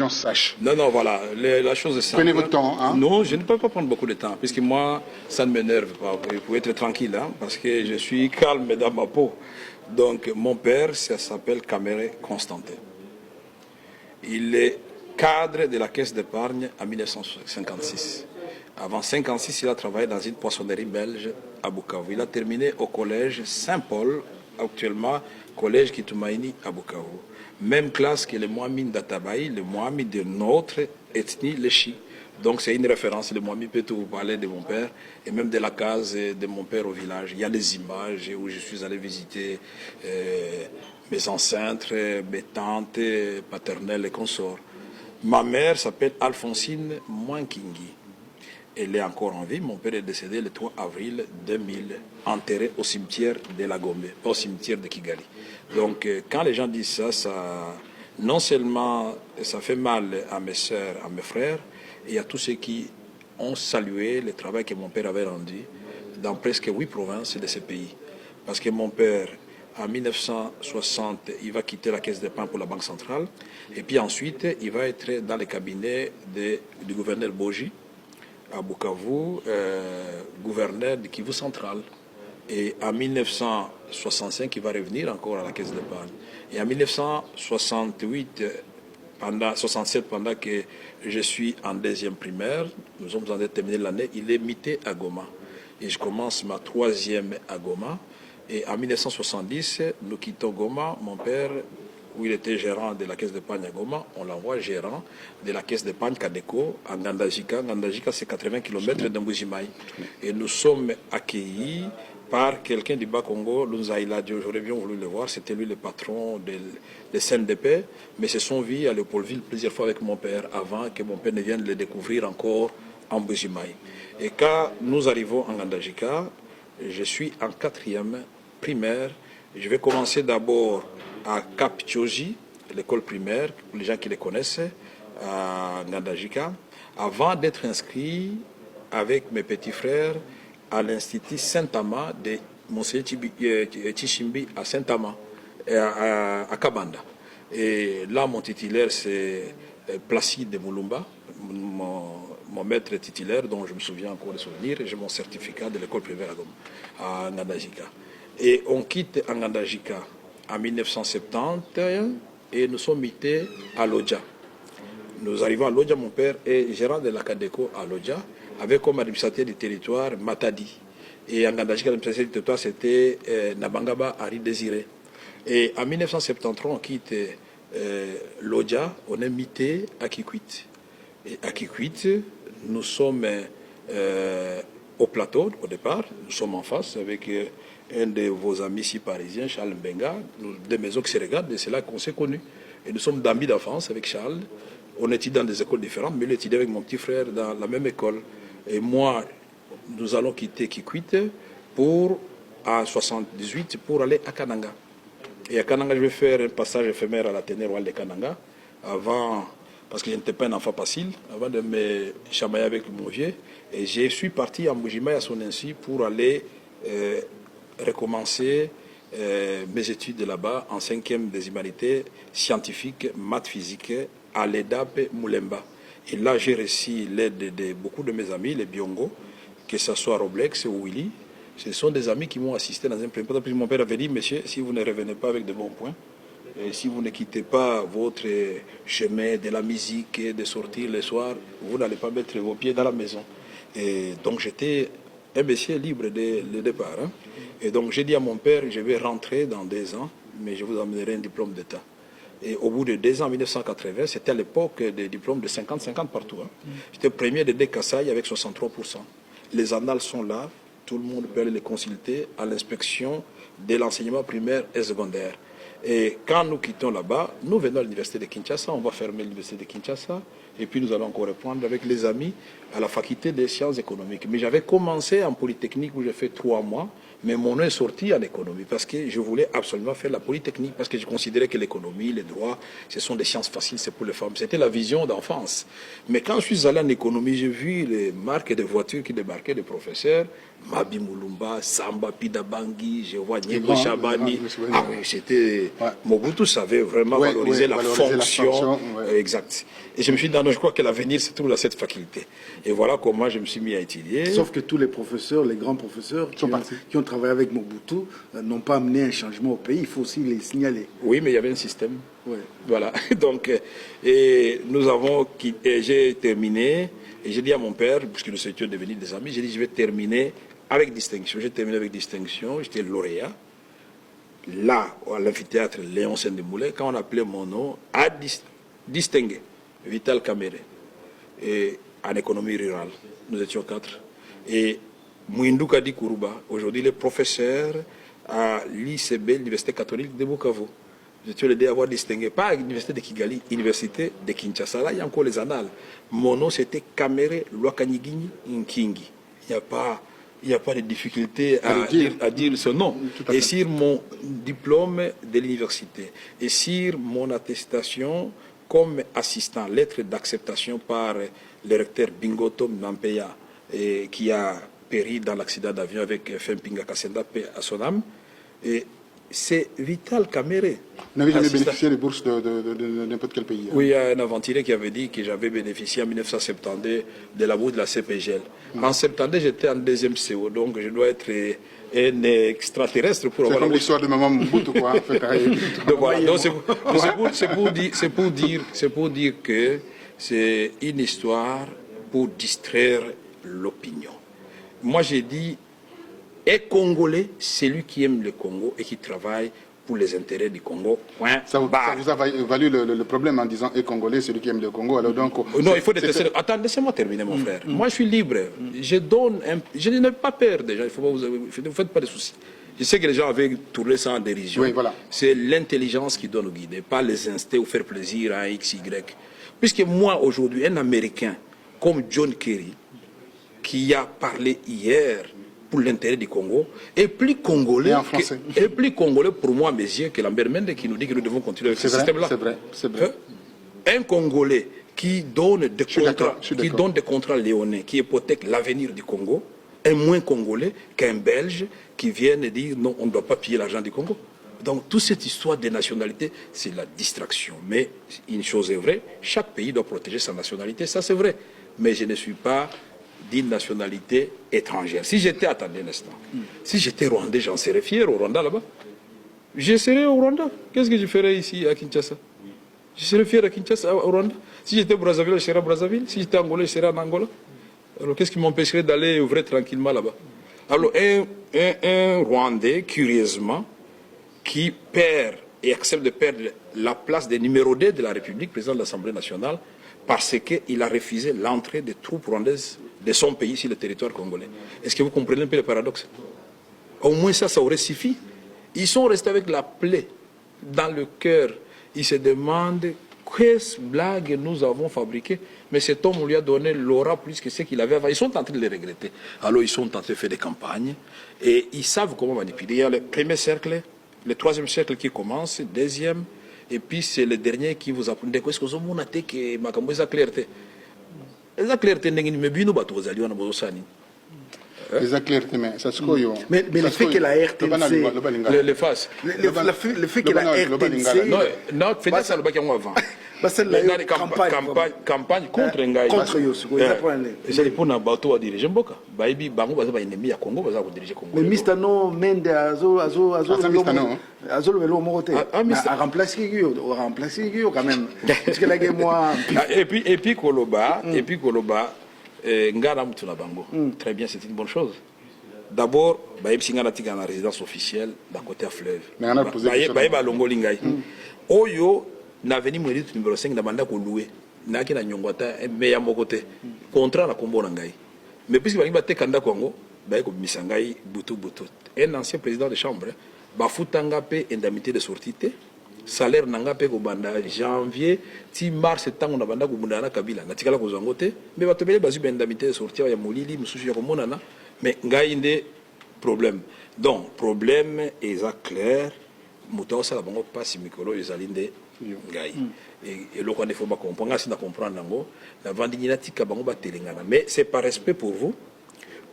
gens sachent. Non, non, voilà, la chose est simple. Prenez votre temps. Hein? Non, je ne peux pas prendre beaucoup de temps, puisque moi, ça ne m'énerve pas. Vous pouvez être tranquille, hein, parce que je suis calme dans ma peau. Donc, mon père, ça s'appelle Caméré Constantin. Il est cadre de la caisse d'épargne en 1956. Avant 1956, il a travaillé dans une poissonnerie belge à Bukavu. Il a terminé au collège Saint-Paul, actuellement collège Kitoumaïni à Bukavu. Même classe que le Mohamed d'Atabaï, le Mohamed de notre ethnie, les Chi. Donc c'est une référence, le Mohamed peut vous parler de mon père et même de la case de mon père au village. Il y a des images où je suis allé visiter mes ancêtres, mes tantes paternelles et consorts. Ma mère s'appelle Alphonsine Mwankingi. Elle est encore en vie. Mon père est décédé le 3 avril 2000, enterré au cimetière de la Gombe, au cimetière de Kigali. Donc, quand les gens disent ça, non seulement ça fait mal à mes soeurs, à mes frères, et à tous ceux qui ont salué le travail que mon père avait rendu dans presque 8 provinces de ce pays. Parce que mon père, en 1960, il va quitter la caisse d'épargne pour la Banque centrale, et puis ensuite, il va être dans le cabinet du gouverneur Boji, à Bukavu, gouverneur de Kivu central. Et en 1965, il va revenir encore à la caisse d'épargne. Et en 1968, 67, pendant que je suis en deuxième primaire, nous sommes en train de terminer l'année, il est muté à Goma. Et je commence ma troisième à Goma. Et en 1970, nous quittons Goma. Mon père, où il était gérant de la caisse d'épargne à Goma, on l'envoie gérant de la caisse d'épargne Kadeko à Ngandajika. Ngandajika, c'est 80 km de Mbujimaï. Et nous sommes accueillis par quelqu'un du Bas-Congo, Lunzaïladio. J'aurais bien voulu le voir. C'était lui le patron de CNDP. Mais se sont vus à Léopoldville plusieurs fois avec mon père avant que mon père ne vienne le découvrir encore en Mbujimaï. Et quand nous arrivons en Ngandajika, je suis en 4e primaire. Je vais commencer d'abord à Cap Tchoji, l'école primaire, pour les gens qui les connaissent, à Ngandajika, avant d'être inscrit avec mes petits frères à l'Institut Saint-Ama de Monseigneur Tchishimbi à Saint-Ama, à Kabanda. Et là, mon titulaire, c'est Placide de Moulumba, mon maître titulaire, dont je me souviens encore de souvenirs, et j'ai mon certificat de l'école primaire à Ngandajika. Et on quitte Ngandajika en 1970 et nous sommes mutés à Lodja. Nous arrivons à Lodja, mon père est gérant de la Cadeco à Lodja, avec comme administrateur du territoire Matadi. Et en Ngandajika, l'administrateur du territoire, c'était Nabangaba Henri Désiré. Et en 1973, on quitte Lodja, on est muté à Kikwit. Et à Kikwit, nous sommes au plateau au départ, nous sommes en face avec un de vos amis ici parisiens, Charles Mbenga, des maisons qui se regardent, et c'est là qu'on s'est connus. Et nous sommes d'amis d'enfance avec Charles. On étudie dans des écoles différentes, mais il étudiait avec mon petit frère dans la même école. Et moi, nous allons quitter Kikwit en 78 pour aller à Kananga. Et à Kananga, je vais faire un passage éphémère à l'Athénée royal de Kananga, avant, parce que je n'étais pas un enfant facile, avant de me chamailler avec mon vieux. Et je suis parti à Mbujimaï à son insu pour aller recommencer mes études là-bas en 5e des humanités scientifiques, maths, physique, à l'EDAP Moulemba. Et là, j'ai reçu l'aide de beaucoup de mes amis, les Biongo, que ce soit Roblex ou Willy. Ce sont des amis qui m'ont assisté dans un premier temps. Mon père avait dit, monsieur, si vous ne revenez pas avec de bons points, et si vous ne quittez pas votre chemin de la musique et de sortir le soir, vous n'allez pas mettre vos pieds dans la maison. Et donc j'étais un monsieur libre dès le départ. Hein. Et donc j'ai dit à mon père, je vais rentrer dans 2 ans, mais je vous amènerai un diplôme d'État. Et au bout de 2 ans, en 1980, c'était à l'époque des diplômes de 50-50 partout. Hein. J'étais premier de Kassai avec 63%. Les annales sont là, tout le monde peut aller les consulter à l'inspection de l'enseignement primaire et secondaire. Et quand nous quittons là-bas, nous venons à l'université de Kinshasa, on va fermer l'université de Kinshasa, et puis nous allons encore reprendre avec les amis à la faculté des sciences économiques. Mais j'avais commencé en polytechnique où j'ai fait 3 mois, mais mon nom est sorti en économie parce que je voulais absolument faire la polytechnique, parce que je considérais que l'économie, les droits, ce sont des sciences faciles, c'est pour les femmes. C'était la vision d'enfance. Mais quand je suis allé en économie, j'ai vu les marques de voitures qui débarquaient des professeurs, Mabi Moulumba, Samba Pidabangui, je vois Niego Chabani. Ah oui, c'était Mobutu savait vraiment valoriser la fonction exacte. Et je me suis dit, non, je crois que l'avenir se trouve dans cette faculté. Et voilà comment je me suis mis à étudier. Sauf que tous les professeurs, les grands professeurs qui ont travaillé avec Mobutu n'ont pas amené un changement au pays. Il faut aussi les signaler. Oui, mais il y avait un système. Voilà. Donc, et nous avons j'ai terminé, et j'ai dit à mon père, puisque nous étions devenus des amis, j'ai dit, je vais terminer avec distinction. J'ai terminé avec distinction, j'étais lauréat. Là, à l'amphithéâtre Léon Sendemboulé, quand on appelait mon nom, à distinguer Vital Kamere, et en économie rurale. Nous étions 4. Et Mouindou Kadi Kourouba, aujourd'hui il est professeur à l'ICB, l'Université catholique de Bukavu. Je tiens le dire à avoir distingué, pas à l'Université de Kigali, l'Université de Kinshasa. Là, il y a encore les annales. Mon nom, c'était Kamere Lwakanyigini Nkingi. Il n'y a pas de difficulté à dire ce nom. Et sur mon diplôme de l'université, et sur mon attestation comme assistant, lettre d'acceptation par le recteur Bingoto Nampeya, qui a péri dans l'accident d'avion avec Fempinga Kassenda à son âme. Et c'est Vital Kamere. Vous n'avez jamais bénéficié des bourses de n'importe quel pays? Oui, il y a un aventurier qui avait dit que j'avais bénéficié en 1972 de la bourse de la CPGL. En 72, j'étais en deuxième CO, donc je dois être un extraterrestre pour avoir... C'est comme l'histoire de maman Mobutu, quoi. En fait, donc voilà, c'est pour dire que c'est une histoire pour distraire l'opinion. Moi, j'ai dit, est Congolais, c'est lui qui aime le Congo et qui travaille pour les intérêts du Congo. Ça vous a valu le problème en disant est Congolais, celui qui aime le Congo. Alors donc, non, il faut détester. Attends, laissez-moi terminer, mon frère. Moi, je suis libre. Je n'ai pas peur des gens. Ne vous faites pas de soucis. Je sais que les gens avaient tourné ça en dérision. Oui, voilà. C'est l'intelligence qui doit nous guider, pas les instincts ou faire plaisir à X, Y. Puisque moi, aujourd'hui, un Américain comme John Kerry, qui a parlé hier pour l'intérêt du Congo, est plus congolais, pour moi, mes yeux, que Lambert Mende qui nous dit que nous devons continuer avec ce système-là. C'est vrai. Un Congolais qui donne des contrats léonais, qui hypothèque l'avenir du Congo, est moins Congolais qu'un Belge qui vient dire non, on ne doit pas piller l'argent du Congo. Donc, toute cette histoire des nationalités, c'est la distraction. Mais une chose est vraie, chaque pays doit protéger sa nationalité, ça c'est vrai. Mais je ne suis pas d'une nationalité étrangère. Si j'étais, attendez un instant, si j'étais rwandais, j'en serais fier au Rwanda là-bas. Je serais au Rwanda. Qu'est-ce que je ferais ici à Kinshasa? Je serais fier à Kinshasa, au Rwanda. Si j'étais Brazzaville, je serais à Brazzaville. Si j'étais Angolais, je serais en Angola. Alors qu'est-ce qui m'empêcherait d'aller œuvrer tranquillement là-bas? Alors un Rwandais, curieusement, qui perd et accepte de perdre la place des numéro 2 de la République, président de l'Assemblée nationale, parce qu'il a refusé l'entrée des troupes rwandaises de son pays sur le territoire congolais. Est-ce que vous comprenez un peu le paradoxe? Au moins ça aurait suffi. Ils sont restés avec la plaie dans le cœur. Ils se demandent quelle blague nous avons fabriquée. Mais cet homme, on lui a donné l'aura plus que ce qu'il avait avant. Ils sont en train de le regretter. Alors ils sont en train de faire des campagnes et ils savent comment manipuler. Il y a le premier cercle, le troisième cercle qui commence, le deuxième, et puis c'est le dernier qui vous apprend. Est-ce que vous avez que ma clarté? La clarté n'est pas bien, mais ça se cogne. Mais le fait que la RTNC... Le face. Le fait que la RTNC... Non, faites ça le bac avant. Campagne contre Ngaï. Contre Yosuko. C'est pour un bateau à diriger Mboka. Baïbi, Bango, Baza, ennemi à Congo, Baza, diriger Congo. Mais Mistano, Mende, Azo, Velo, Morote. A remplacé Guillaume, quand même. Parce que là, moi. Et puis, Koloba, Ngana Mutuna Bango. Très bien, c'est une bonne chose. D'abord, Baïb Singanatik en résidence officielle, d'un côté à fleuve. Baïb à Longo Lingaï. Oyo, n'a venu me dire numéro 5 dans mandat qu'on loué. N'a qu'un nyongwata, mais à mon côté. Contrat na Combo Nangaï. Mais puisque Baïb a Tekanda Congo, Baïb Misangaï, Boutou. Un ancien président de chambre, Bafutanga paie indemnité de sortie. Salaire nanga pe ko banda janvier ti mars tango na banda ko bundana kabila na tikala ko zangote mais batobele bazu indemnité de sortie ya molili mususu ya ko monana mais ngai inde problème donc problème est clair muto sala bango passe mikolo ezalinde ngai et le ko ne faut pas comprendre si na comprendre nango na vandinina tika bango ba telengana mais c'est par respect pour vous,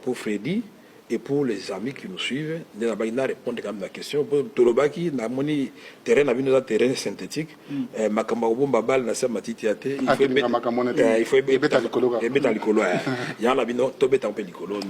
pour Freddy Et pour les amis qui nous suivent, il a répondre quand même à la question. Pour Tolobaki, na moni terrain na bino terrain synthétique. Makamabo babal na sa matitiate. Il faut mettre likolo. Il y a la bino tobeta un peu likolo.